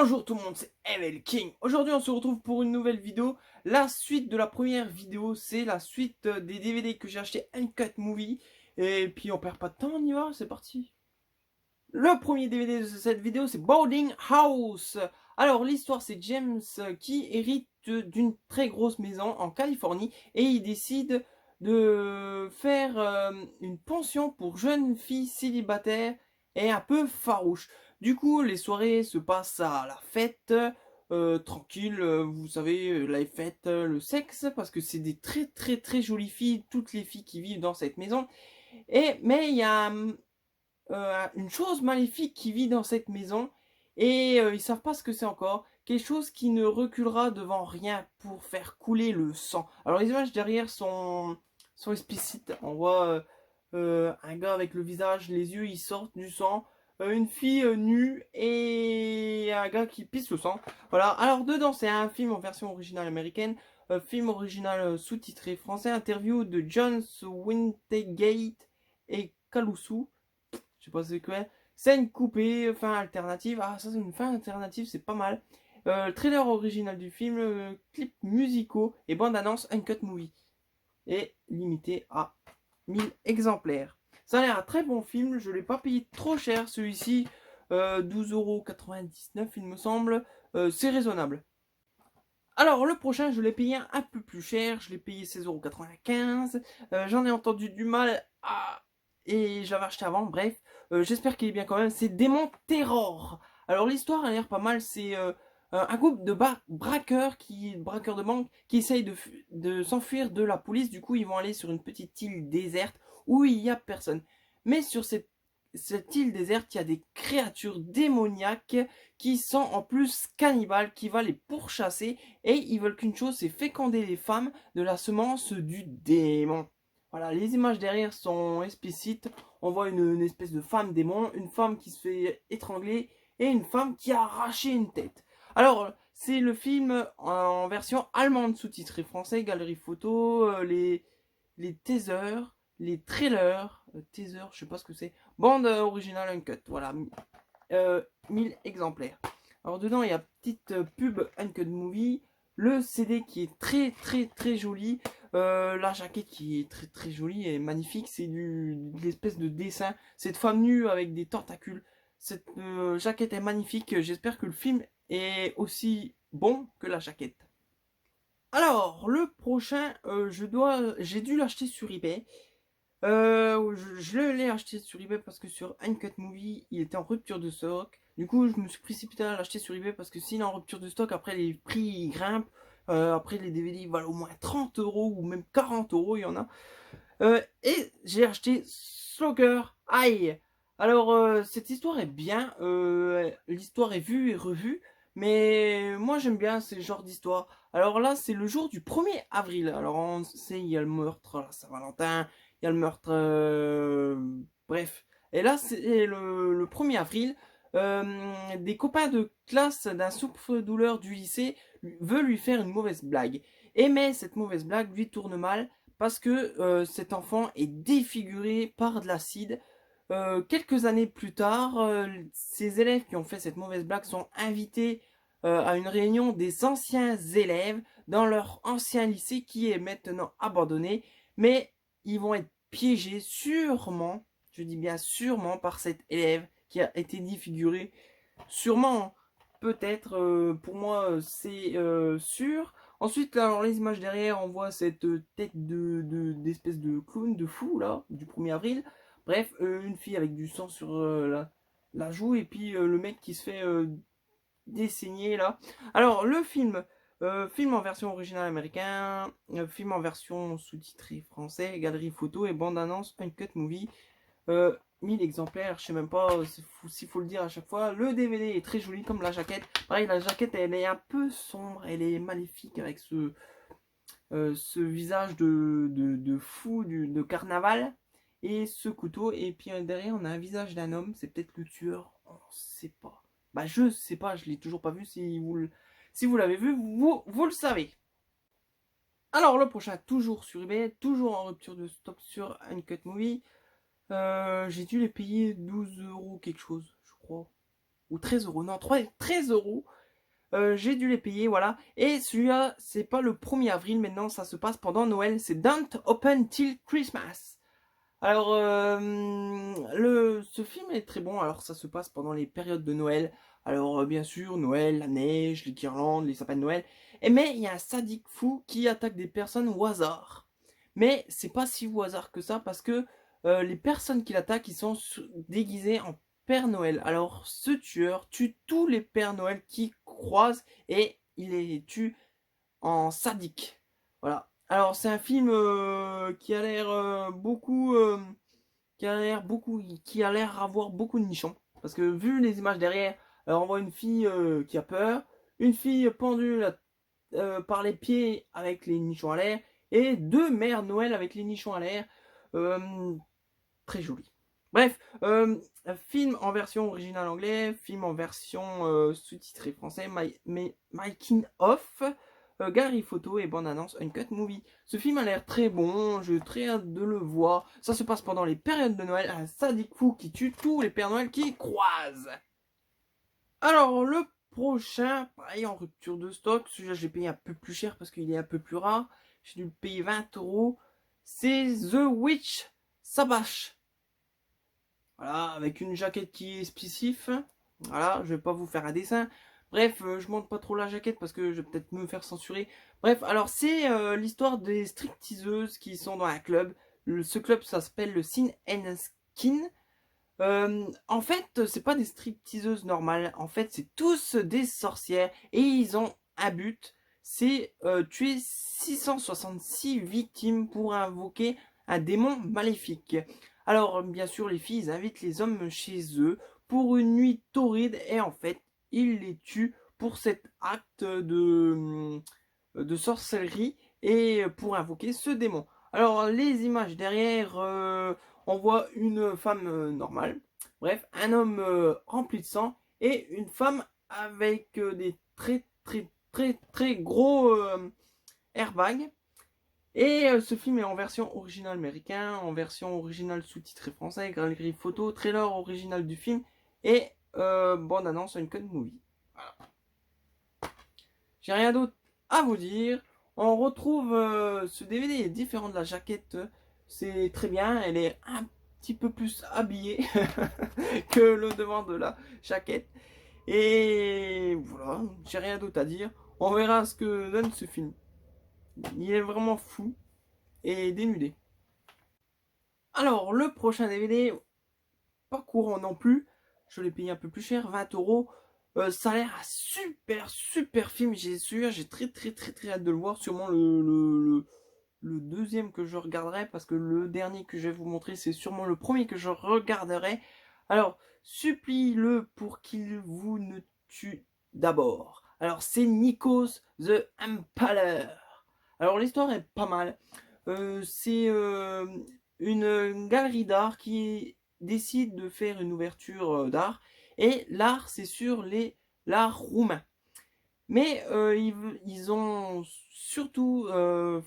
Bonjour tout le monde, c'est ML King. Aujourd'hui on se retrouve pour une nouvelle vidéo. La suite de la première vidéo, c'est la suite des DVD que j'ai acheté Uncut Movie. Et puis on perd pas de temps, on y va, c'est parti. Le premier DVD de cette vidéo, c'est Boarding House. Alors l'histoire, c'est James qui hérite d'une très grosse maison en Californie et il décide de faire une pension pour jeunes filles célibataires et un peu farouches. Du coup, les soirées se passent à la fête, tranquille, vous savez, la fête, le sexe, parce que c'est des très très très jolies filles, toutes les filles qui vivent dans cette maison. Mais il y a une chose maléfique qui vit dans cette maison et ils savent pas ce que c'est encore. Quelque chose qui ne reculera devant rien pour faire couler le sang. Alors les images derrière sont explicites. On voit un gars avec le visage, les yeux, ils sortent du sang. Une fille nue et un gars qui pisse le sang. Voilà. Alors dedans, c'est un film en version originale américaine. Film original sous-titré français. Interview de John Wintegate et Caloussou. Je sais pas c'est quoi. Scène coupée, fin alternative. Ah, ça c'est une fin alternative, c'est pas mal. Trailer original du film, clips musicaux et bande-annonce Uncut Movie. Et limité à 1000 exemplaires. Ça a l'air un très bon film, je l'ai pas payé trop cher celui-ci. 12,99 € il me semble. C'est raisonnable. Alors le prochain, je l'ai payé un peu plus cher, je l'ai payé 16,95 €. J'en ai entendu du mal et j'avais acheté avant, bref. J'espère qu'il est bien quand même. C'est Démon Terror. Alors l'histoire a l'air pas mal, c'est un groupe de braqueurs de banque qui essayent de s'enfuir de la police. Du coup, ils vont aller sur une petite île déserte où il n'y a personne. Mais sur cette île déserte, il y a des créatures démoniaques qui sont en plus cannibales, qui va les pourchasser et ils veulent qu'une chose, c'est féconder les femmes de la semence du démon. Voilà, les images derrière sont explicites. On voit une espèce de femme démon, une femme qui se fait étrangler et une femme qui a arraché une tête. Alors, c'est le film en version allemande sous-titré français, galerie photo, les teasers, les trailers, teasers, je sais pas ce que c'est, bande originale uncut, voilà, 1000 exemplaires. Alors dedans il y a petite pub Uncut Movie, le CD qui est très très très joli, la jaquette qui est très très jolie et magnifique, c'est de l'espèce de dessin, cette femme nue avec des tentacules. Cette jaquette est magnifique, j'espère que le film est aussi bon que la jaquette. Alors, le prochain, j'ai dû l'acheter sur eBay. Je l'ai acheté sur eBay parce que sur Uncut Movie, il était en rupture de stock. Du coup, je me suis précipité à l'acheter sur eBay parce que s'il est en rupture de stock, après les prix ils grimpent. Après les DVD ils valent au moins 30 € ou même 40 € il y en a. Et j'ai acheté Slugger High. Alors, cette histoire est bien. L'histoire est vue et revue. Mais moi, j'aime bien ce genre d'histoire. Alors là, c'est le jour du 1er avril. Alors, on sait, il y a le meurtre à la Saint-Valentin. Il y a le meurtre... bref. Et là, c'est le 1er avril. Des copains de classe d'un souffre-douleur du lycée veulent lui faire une mauvaise blague. Mais cette mauvaise blague lui tourne mal parce que cet enfant est défiguré par de l'acide. Quelques années plus tard, ces élèves qui ont fait cette mauvaise blague sont invités à une réunion des anciens élèves dans leur ancien lycée qui est maintenant abandonné, mais ils vont être piégés sûrement, je dis bien sûrement, par cet élève qui a été défiguré. Sûrement, peut-être, pour moi c'est sûr. Ensuite, alors les images derrière, on voit cette tête d'espèce de clown, de fou là, du 1er avril. Bref, une fille avec du sang sur la joue et puis le mec qui se fait dessaigner là. Alors le film, film en version originale américain, film en version sous-titré français, galerie photo et bande-annonce Uncut Movie. 1000 exemplaires, je sais même pas s'il faut le dire à chaque fois. Le DVD est très joli comme la jaquette. Pareil, la jaquette elle est un peu sombre, elle est magnifique avec ce visage de fou de carnaval et ce couteau. Et puis derrière on a un visage d'un homme, c'est peut-être le tueur, on sait pas. Bah je sais pas, je l'ai toujours pas vu. Si vous l'avez vu, vous le savez. Alors le prochain, toujours sur eBay, toujours en rupture de stock sur Uncut Movie. J'ai dû les payer 12 € quelque chose, je crois. ou 13 euros, non 13 euros. J'ai dû les payer, voilà. Et celui-là, c'est pas le 1er avril, maintenant ça se passe pendant Noël. C'est Don't Open Till Christmas. Alors, ce film est très bon. Alors, ça se passe pendant les périodes de Noël. Alors, bien sûr, Noël, la neige, les guirlandes, les sapins de Noël. Mais il y a un sadique fou qui attaque des personnes au hasard. Mais c'est pas si au hasard que ça parce que les personnes qui l'attaquent, ils sont déguisées en Père Noël. Alors, ce tueur tue tous les Pères Noël qui croisent et il les tue en sadique. Voilà. Alors c'est un film qui a l'air qui a l'air avoir beaucoup de nichons. Parce que vu les images derrière, on voit une fille qui a peur, une fille pendue par les pieds avec les nichons à l'air, et deux mères Noël avec les nichons à l'air. Euh, Très joli. Bref, film en version originale anglais, film en version sous-titré français, Making of, Galerie Photo et bande-annonce Uncut Movie. Ce film a l'air très bon, j'ai très hâte de le voir. Ça se passe pendant les périodes de Noël, un sadique fou qui tue tous les Pères Noël qui croisent. Alors, le prochain, pareil en rupture de stock, celui-là je l'ai payé un peu plus cher parce qu'il est un peu plus rare. J'ai dû le payer 20 euros. C'est The Witch Sabash. Voilà, avec une jaquette qui est spécifique. Voilà, je vais pas vous faire un dessin. Bref, je montre pas trop la jaquette parce que je vais peut-être me faire censurer. Bref, alors c'est l'histoire des stripteaseuses qui sont dans un club. Ce club, ça s'appelle le Sin and Skin. En fait, c'est pas des stripteaseuses normales. En fait, c'est tous des sorcières et ils ont un but. C'est tuer 666 victimes pour invoquer un démon maléfique. Alors, bien sûr, les filles invitent les hommes chez eux pour une nuit torride et en fait, ils les tuent pour cet acte de sorcellerie et pour invoquer ce démon. Alors, les images derrière, on voit une femme normale, bref, un homme rempli de sang et une femme avec des très gros airbags. Et ce film est en version originale américaine, en version originale sous-titré français, galerie photo, trailer original du film et bande-annonce Uncut Movie. Voilà. J'ai rien d'autre à vous dire. On retrouve ce DVD est différent de la jaquette. C'est très bien, elle est un petit peu plus habillée que le devant de la jaquette. Et voilà, j'ai rien d'autre à dire. On verra ce que donne ce film. Il est vraiment fou et dénudé. Alors, le prochain DVD, pas courant non plus. Je l'ai payé un peu plus cher, 20 euros. Ça a l'air un super film. J'ai très hâte de le voir. Sûrement le deuxième que je regarderai parce que le dernier que je vais vous montrer, c'est sûrement le premier que je regarderai. Alors, supplie-le pour qu'il vous ne tue d'abord. Alors, c'est Nikos the Impaler. Alors, l'histoire est pas mal. C'est une galerie d'art qui décide de faire une ouverture d'art. Et l'art, c'est sur l'art roumain. Mais ils ont surtout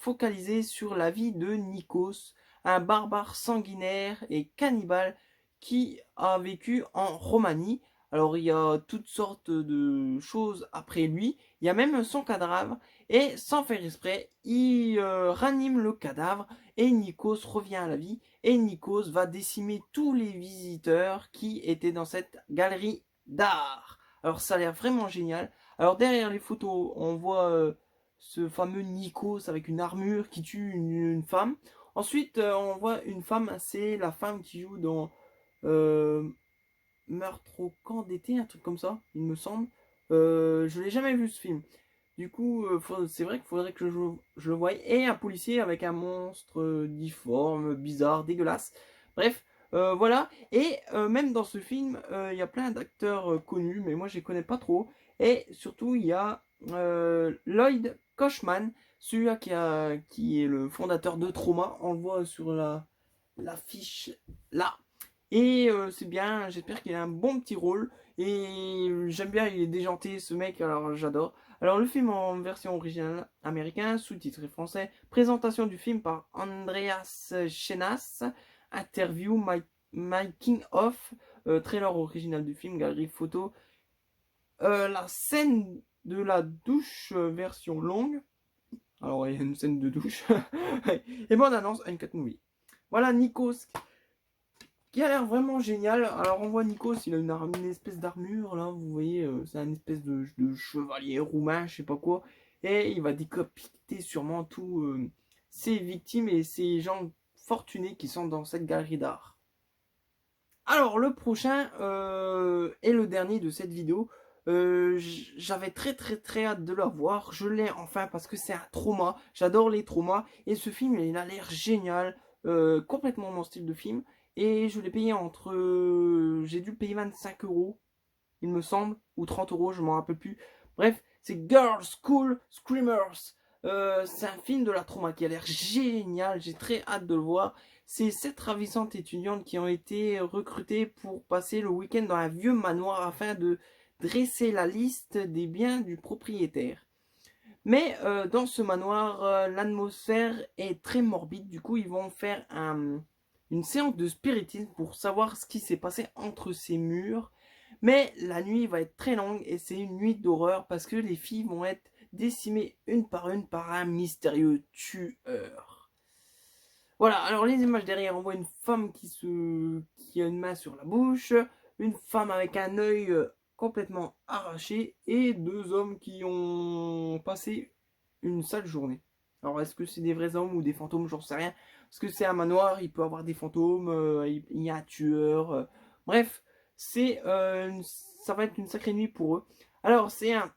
focalisé sur la vie de Nikos, un barbare sanguinaire et cannibale qui a vécu en Roumanie. Alors il y a toutes sortes de choses après lui. Il y a même son cadavre et sans faire exprès, il ranime le cadavre et Nikos revient à la vie et Nikos va décimer tous les visiteurs qui étaient dans cette galerie d'art. Alors ça a l'air vraiment génial. Alors derrière les photos, on voit ce fameux Nikos avec une armure qui tue une femme. Ensuite, on voit une femme, c'est la femme qui joue dans euh, Meurtre au camp d'été, un truc comme ça, il me semble. Je l'ai jamais vu ce film. Du coup, c'est vrai qu'il faudrait que je le voie. Et un policier avec un monstre difforme, bizarre, dégueulasse. Bref, voilà. Et même dans ce film, il y a plein d'acteurs connus, mais moi je les connais pas trop. Et surtout, il y a Lloyd Kaufman, celui-là qui est le fondateur de Trauma. On le voit sur l'affiche là. Et c'est bien, j'espère qu'il a un bon petit rôle. Et j'aime bien, il est déjanté ce mec, alors j'adore. Alors le film en version originale américaine, sous-titré français, présentation du film par Andreas Chenas, interview, making of, trailer original du film, galerie photo la scène de la douche version longue. Alors, il y a une scène de douche. Et bon, on annonce Uncut Movie. Voilà, Nikos, qui a l'air vraiment génial. Alors, on voit Nikos, il a une espèce d'armure, là, vous voyez, c'est un espèce de chevalier roumain, je sais pas quoi. Et il va décapiter sûrement tous ses victimes et ces gens fortunés qui sont dans cette galerie d'art. Alors, le prochain est le dernier de cette vidéo. J'avais très hâte de la voir. Je l'ai enfin parce que c'est un trauma. J'adore les traumas. Et ce film, il a l'air génial. Complètement mon style de film. Et je l'ai payé entre... j'ai dû le payer 25 euros, il me semble. Ou 30 euros, je m'en rappelle plus. Bref, c'est Girls School Screamers. C'est un film de la trauma qui a l'air génial. J'ai très hâte de le voir. C'est 7 ravissantes étudiantes qui ont été recrutées pour passer le week-end dans un vieux manoir afin de dresser la liste des biens du propriétaire. Mais dans ce manoir, l'atmosphère est très morbide. Du coup, ils vont faire une séance de spiritisme pour savoir ce qui s'est passé entre ces murs. Mais la nuit va être très longue et c'est une nuit d'horreur parce que les filles vont être décimées une par un mystérieux tueur. Voilà, alors les images derrière, on voit une femme qui a une main sur la bouche, une femme avec un œil complètement arraché et deux hommes qui ont passé une sale journée. Alors est-ce que c'est des vrais hommes ou des fantômes, j'en sais rien. Parce que c'est un manoir, il peut avoir des fantômes, il y a un tueur. Bref, ça va être une sacrée nuit pour eux. Alors c'est un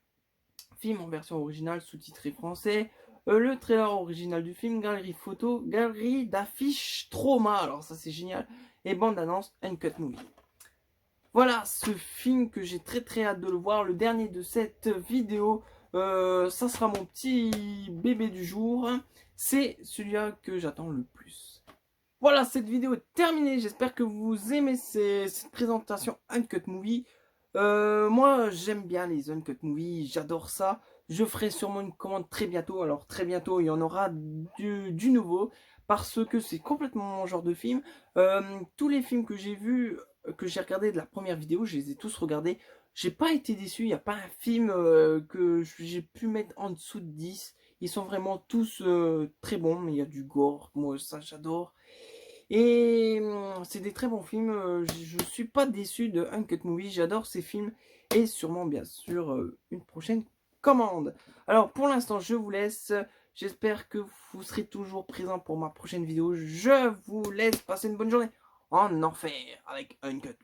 film en version originale sous-titré français. Le trailer original du film, galerie photo, galerie d'affiches trauma. Alors ça c'est génial. Et bande annonce Uncut Movie. Voilà ce film que j'ai très hâte de le voir. Le dernier de cette vidéo. Ça sera mon petit bébé du jour. C'est celui-là que j'attends le plus. Voilà, cette vidéo est terminée. J'espère que vous aimez cette présentation Uncut Movie. Moi, j'aime bien les Uncut Movies. J'adore ça. Je ferai sûrement une commande très bientôt. Alors, très bientôt, il y en aura du nouveau. Parce que c'est complètement mon genre de film. Tous les films que j'ai vus, que j'ai regardés de la première vidéo, je les ai tous regardés. J'ai pas été déçu. Il n'y a pas un film que j'ai pu mettre en dessous de 10. Ils sont vraiment tous très bons. Mais il y a du gore. Moi, ça, j'adore. Et c'est des très bons films. Je suis pas déçu de Uncut Movie. J'adore ces films. Et sûrement, bien sûr, une prochaine commande. Alors, pour l'instant, je vous laisse. J'espère que vous serez toujours présent pour ma prochaine vidéo. Je vous laisse passer une bonne journée en enfer avec Uncut.